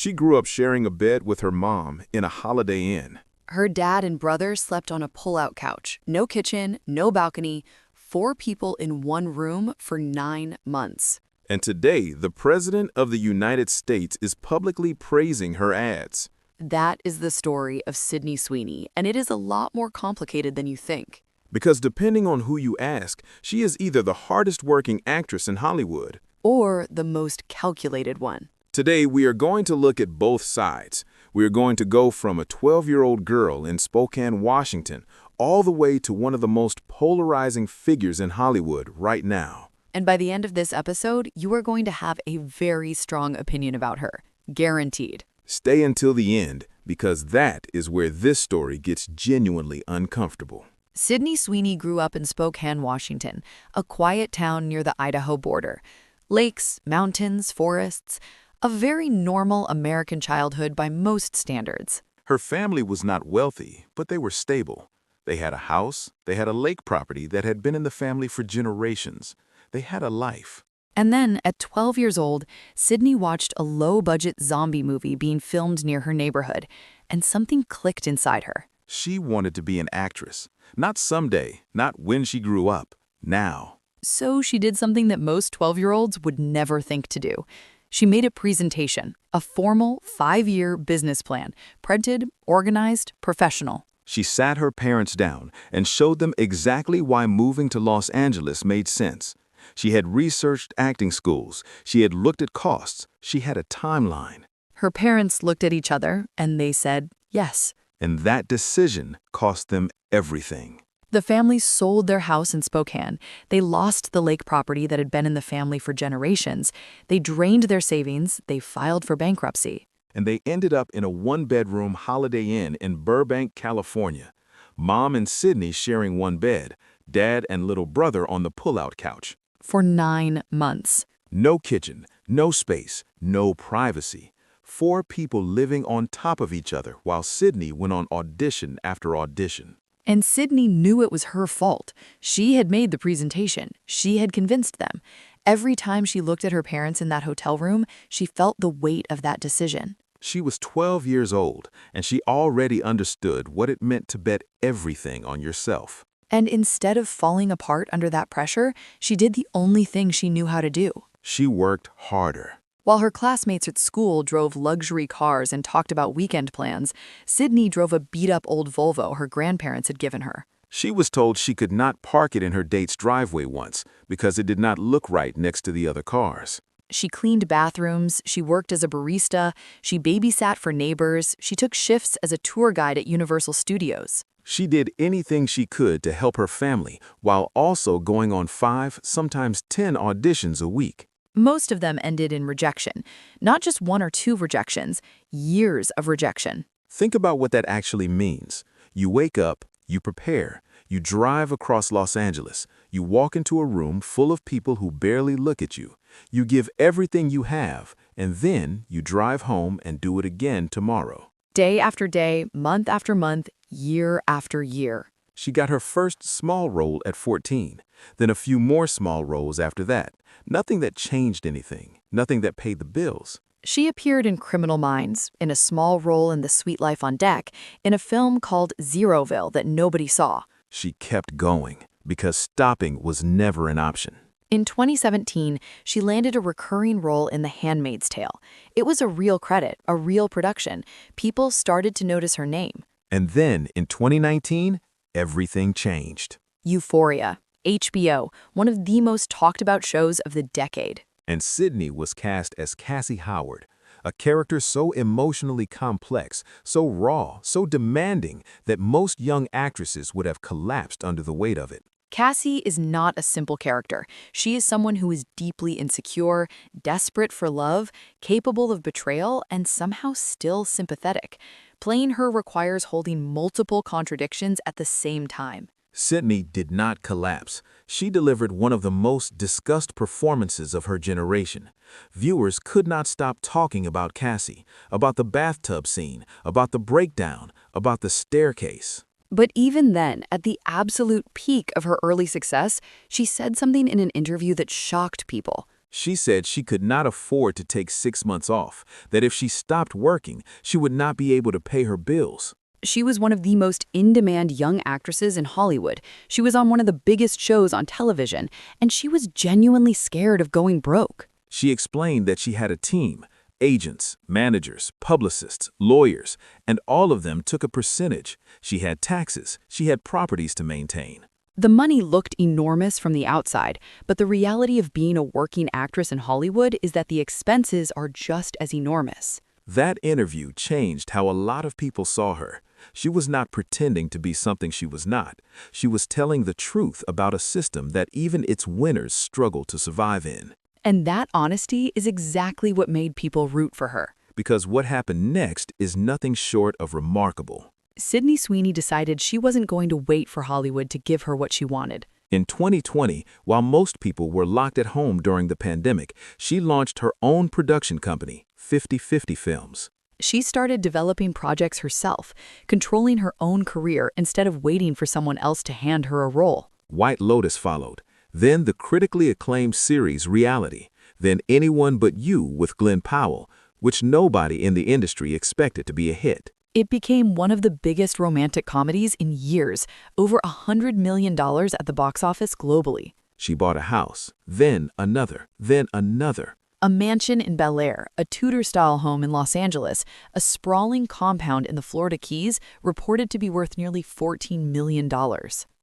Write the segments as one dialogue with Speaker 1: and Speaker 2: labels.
Speaker 1: She grew up sharing a bed with her mom in a Holiday Inn.
Speaker 2: Her dad and brother slept on a pull-out couch. No kitchen, no balcony, 4 people in one room for 9 months.
Speaker 1: And today, the President of the United States is publicly praising her ads.
Speaker 2: That is the story of Sydney Sweeney, and it is a lot more complicated than you think.
Speaker 1: Because depending on who you ask, she is either the hardest working actress in Hollywood.
Speaker 2: Or the most calculated one.
Speaker 1: Today, we are going to look at both sides. We are going to go from a 12-year-old girl in Spokane, Washington, all the way to one of the most polarizing figures in Hollywood right now.
Speaker 2: And by the end of this episode, you are going to have a very strong opinion about her. Guaranteed.
Speaker 1: Stay until the end, because that is where this story gets genuinely uncomfortable.
Speaker 2: Sydney Sweeney grew up in Spokane, Washington, a quiet town near the Idaho border. Lakes, mountains, forests, a very normal American childhood by most standards.
Speaker 1: Her family was not wealthy, but they were stable. They had a house, they had a lake property that had been in the family for generations. They had a life.
Speaker 2: And then, at 12 years old, Sydney watched a low-budget zombie movie being filmed near her neighborhood, and something clicked inside her.
Speaker 1: She wanted to be an actress. Not someday, not when she grew up, now.
Speaker 2: So she did something that most 12-year-olds would never think to do. She made a presentation, a formal 5-year business plan, printed, organized, professional.
Speaker 1: She sat her parents down and showed them exactly why moving to Los Angeles made sense. She had researched acting schools. She had looked at costs. She had a timeline.
Speaker 2: Her parents looked at each other and they said, yes.
Speaker 1: And that decision cost them everything.
Speaker 2: The family sold their house in Spokane. They lost the lake property that had been in the family for generations. They drained their savings. They filed for bankruptcy.
Speaker 1: And they ended up in a 1-bedroom Holiday Inn in Burbank, California. Mom and Sydney sharing one bed, dad and little brother on the pull-out couch.
Speaker 2: For 9 months.
Speaker 1: No kitchen, no space, no privacy. 4 people living on top of each other while Sydney went on audition after audition.
Speaker 2: And Sydney knew it was her fault. She had made the presentation. She had convinced them. Every time she looked at her parents in that hotel room, she felt the weight of that decision.
Speaker 1: She was 12 years old, and she already understood what it meant to bet everything on yourself.
Speaker 2: And instead of falling apart under that pressure, she did the only thing she knew how to do.
Speaker 1: She worked harder.
Speaker 2: While her classmates at school drove luxury cars and talked about weekend plans, Sydney drove a beat-up old Volvo her grandparents had given her.
Speaker 1: She was told she could not park it in her date's driveway once because it did not look right next to the other cars.
Speaker 2: She cleaned bathrooms, she worked as a barista, she babysat for neighbors, she took shifts as a tour guide at Universal Studios.
Speaker 1: She did anything she could to help her family while also going on 5, sometimes 10 auditions a week.
Speaker 2: Most of them ended in rejection. Not just 1 or 2 rejections, years of rejection.
Speaker 1: Think about what that actually means. You wake up, you prepare, you drive across Los Angeles, you walk into a room full of people who barely look at you. You give everything you have, and then you drive home and do it again tomorrow.
Speaker 2: Day after day, month after month, year after year.
Speaker 1: She got her first small role at 14, then a few more small roles after that. Nothing that changed anything, nothing that paid the bills.
Speaker 2: She appeared in Criminal Minds, in a small role in The Sweet Life on Deck, in a film called Zeroville that nobody saw.
Speaker 1: She kept going, because stopping was never an option.
Speaker 2: In 2017, she landed a recurring role in The Handmaid's Tale. It was a real credit, a real production. People started to notice her name.
Speaker 1: And then, in 2019, everything changed.
Speaker 2: Euphoria, HBO, one of the most talked about shows of the decade.
Speaker 1: And Sydney was cast as Cassie Howard, a character so emotionally complex, so raw, so demanding that most young actresses would have collapsed under the weight of it.
Speaker 2: Cassie is not a simple character. She is someone who is deeply insecure, desperate for love, capable of betrayal, and somehow still sympathetic. Playing her requires holding multiple contradictions at the same time.
Speaker 1: Sydney did not collapse. She delivered one of the most discussed performances of her generation. Viewers could not stop talking about Cassie, about the bathtub scene, about the breakdown, about the staircase.
Speaker 2: But even then, at the absolute peak of her early success, she said something in an interview that shocked people.
Speaker 1: She said she could not afford to take 6 months off, that if she stopped working, she would not be able to pay her bills.
Speaker 2: She was one of the most in-demand young actresses in Hollywood. She was on one of the biggest shows on television, and she was genuinely scared of going broke.
Speaker 1: She explained that she had a team, agents, managers, publicists, lawyers, and all of them took a percentage. She had taxes, she had properties to maintain.
Speaker 2: The money looked enormous from the outside, but the reality of being a working actress in Hollywood is that the expenses are just as enormous.
Speaker 1: That interview changed how a lot of people saw her. She was not pretending to be something she was not. She was telling the truth about a system that even its winners struggle to survive in.
Speaker 2: And that honesty is exactly what made people root for her.
Speaker 1: Because what happened next is nothing short of remarkable.
Speaker 2: Sydney Sweeney decided she wasn't going to wait for Hollywood to give her what she wanted.
Speaker 1: In 2020, while most people were locked at home during the pandemic, she launched her own production company, 50/50 Films.
Speaker 2: She started developing projects herself, controlling her own career instead of waiting for someone else to hand her a role.
Speaker 1: White Lotus followed. Then the critically acclaimed series Reality. Then Anyone But You with Glenn Powell, which nobody in the industry expected to be a hit.
Speaker 2: It became one of the biggest romantic comedies in years, over $100 million at the box office globally.
Speaker 1: She bought a house, then another, then another.
Speaker 2: A mansion in Bel Air, a Tudor-style home in Los Angeles, a sprawling compound in the Florida Keys reported to be worth nearly $14 million.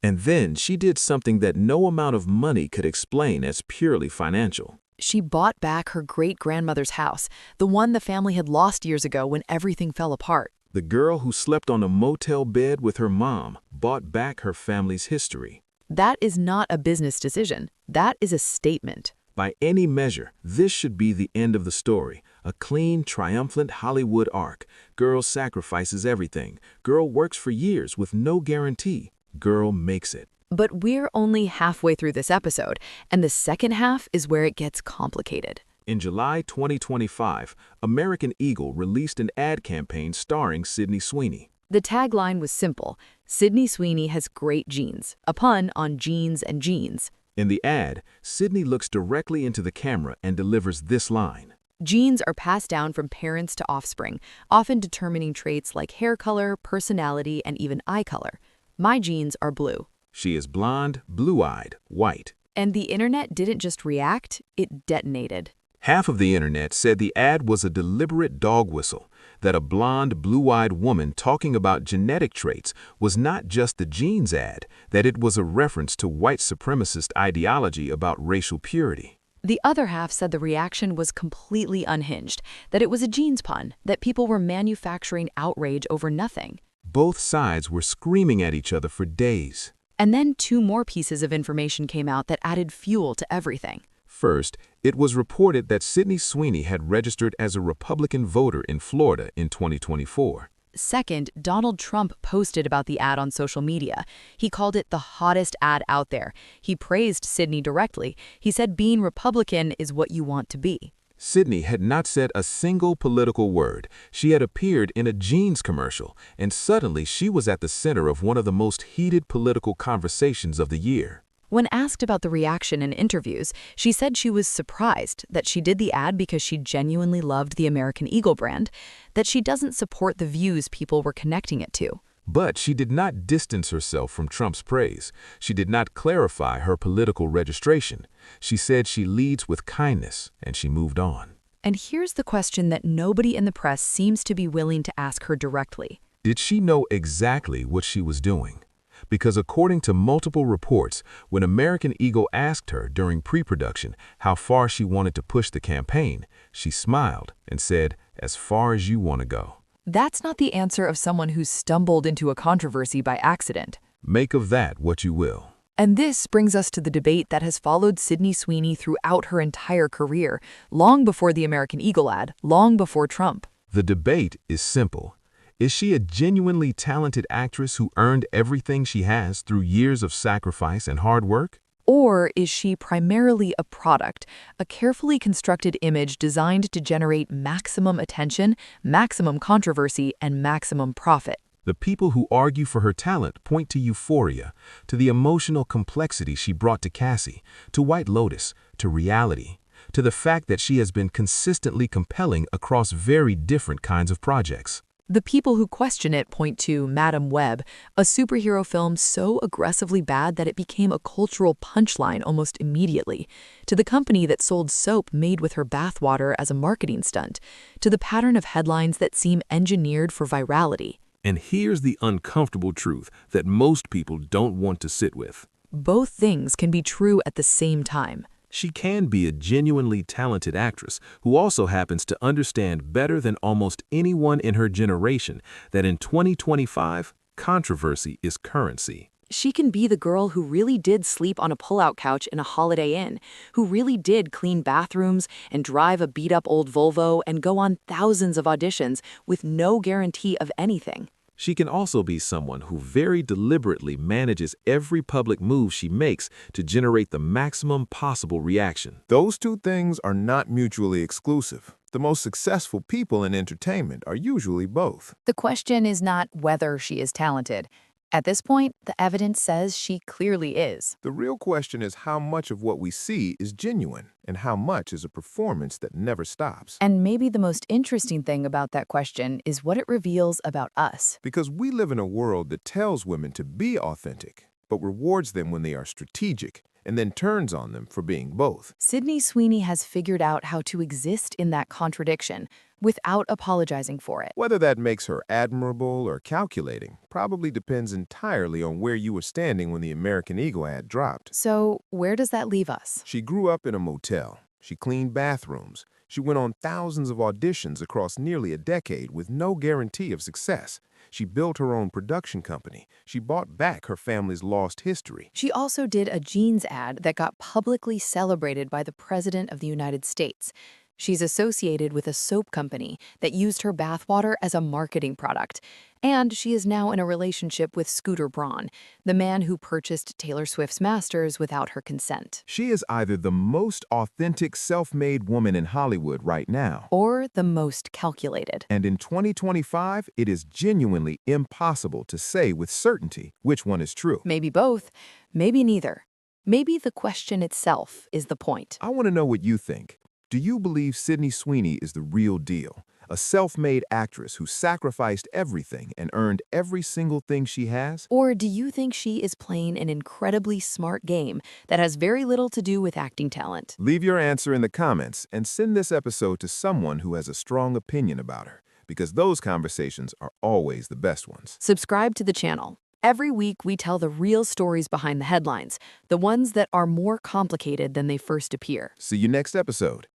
Speaker 1: And then she did something that no amount of money could explain as purely financial.
Speaker 2: She bought back her great-grandmother's house, the one the family had lost years ago when everything fell apart.
Speaker 1: The girl who slept on a motel bed with her mom bought back her family's history.
Speaker 2: That is not a business decision. That is a statement.
Speaker 1: By any measure, this should be the end of the story. A clean, triumphant Hollywood arc. Girl sacrifices everything. Girl works for years with no guarantee. Girl makes it.
Speaker 2: But we're only halfway through this episode, and the second half is where it gets complicated.
Speaker 1: In July 2025, American Eagle released an ad campaign starring Sydney Sweeney.
Speaker 2: The tagline was simple: Sydney Sweeney has great genes, a pun on jeans and jeans.
Speaker 1: In the ad, Sydney looks directly into the camera and delivers this line.
Speaker 2: Genes are passed down from parents to offspring, often determining traits like hair color, personality, and even eye color. My genes are blue.
Speaker 1: She is blonde, blue-eyed, white.
Speaker 2: And the internet didn't just react, it detonated.
Speaker 1: Half of the internet said the ad was a deliberate dog whistle, that a blonde, blue-eyed woman talking about genetic traits was not just the genes ad, that it was a reference to white supremacist ideology about racial purity.
Speaker 2: The other half said the reaction was completely unhinged, that it was a genes pun, that people were manufacturing outrage over nothing.
Speaker 1: Both sides were screaming at each other for days.
Speaker 2: And then two more pieces of information came out that added fuel to everything.
Speaker 1: First, it was reported that Sydney Sweeney had registered as a Republican voter in Florida in 2024.
Speaker 2: Second, Donald Trump posted about the ad on social media. He called it the hottest ad out there. He praised Sydney directly. He said being Republican is what you want to be.
Speaker 1: Sydney had not said a single political word. She had appeared in a jeans commercial, and suddenly she was at the center of one of the most heated political conversations of the year.
Speaker 2: When asked about the reaction in interviews, she said she was surprised that she did the ad because she genuinely loved the American Eagle brand, that she doesn't support the views people were connecting it to.
Speaker 1: But she did not distance herself from Trump's praise. She did not clarify her political registration. She said she leads with kindness, and she moved on.
Speaker 2: And here's the question that nobody in the press seems to be willing to ask her directly.
Speaker 1: Did she know exactly what she was doing? Because according to multiple reports, when American Eagle asked her during pre-production how far she wanted to push the campaign, she smiled and said, "As far as you want to go."
Speaker 2: That's not the answer of someone who stumbled into a controversy by accident.
Speaker 1: Make of that what you will.
Speaker 2: And this brings us to the debate that has followed Sydney Sweeney throughout her entire career, long before the American Eagle ad, long before Trump.
Speaker 1: The debate is simple. Is she a genuinely talented actress who earned everything she has through years of sacrifice and hard work?
Speaker 2: Or is she primarily a product, a carefully constructed image designed to generate maximum attention, maximum controversy, and maximum profit?
Speaker 1: The people who argue for her talent point to Euphoria, to the emotional complexity she brought to Cassie, to White Lotus, to Reality, to the fact that she has been consistently compelling across very different kinds of projects.
Speaker 2: The people who question it point to Madam Web, a superhero film so aggressively bad that it became a cultural punchline almost immediately, to the company that sold soap made with her bathwater as a marketing stunt, to the pattern of headlines that seem engineered for virality.
Speaker 3: And here's the uncomfortable truth that most people don't want to sit with.
Speaker 2: Both things can be true at the same time.
Speaker 3: She can be a genuinely talented actress who also happens to understand better than almost anyone in her generation that in 2025, controversy is currency.
Speaker 2: She can be the girl who really did sleep on a pull-out couch in a Holiday Inn, who really did clean bathrooms and drive a beat-up old Volvo and go on thousands of auditions with no guarantee of anything.
Speaker 3: She can also be someone who very deliberately manages every public move she makes to generate the maximum possible reaction.
Speaker 4: Those two things are not mutually exclusive. The most successful people in entertainment are usually both.
Speaker 2: The question is not whether she is talented. At this point, the evidence says she clearly is.
Speaker 4: The real question is how much of what we see is genuine and how much is a performance that never stops.
Speaker 2: And maybe the most interesting thing about that question is what it reveals about us.
Speaker 4: Because we live in a world that tells women to be authentic, but rewards them when they are strategic, and then turns on them for being both.
Speaker 2: Sydney Sweeney has figured out how to exist in that contradiction without apologizing for it.
Speaker 4: Whether that makes her admirable or calculating probably depends entirely on where you were standing when the American Eagle ad dropped.
Speaker 2: So, where does that leave us?
Speaker 4: She grew up in a motel. She cleaned bathrooms. She went on thousands of auditions across nearly a decade with no guarantee of success. She built her own production company. She bought back her family's lost history.
Speaker 2: She also did a jeans ad that got publicly celebrated by the President of the United States. She's associated with a soap company that used her bathwater as a marketing product. And she is now in a relationship with Scooter Braun, the man who purchased Taylor Swift's masters without her consent.
Speaker 1: She is either the most authentic self-made woman in Hollywood right now,
Speaker 2: Or the most calculated.
Speaker 1: and in 2025, it is genuinely impossible to say with certainty which one is true.
Speaker 2: Maybe both, maybe neither. Maybe the question itself is the point.
Speaker 1: I want to know what you think. Do you believe Sydney Sweeney is the real deal? A self-made actress who sacrificed everything and earned every single thing she has?
Speaker 2: Or do you think she is playing an incredibly smart game that has very little to do with acting talent?
Speaker 1: Leave your answer in the comments and send this episode to someone who has a strong opinion about her, because those conversations are always the best ones.
Speaker 2: Subscribe to the channel. Every week, we tell the real stories behind the headlines, the ones that are more complicated than they first appear.
Speaker 1: See you next episode.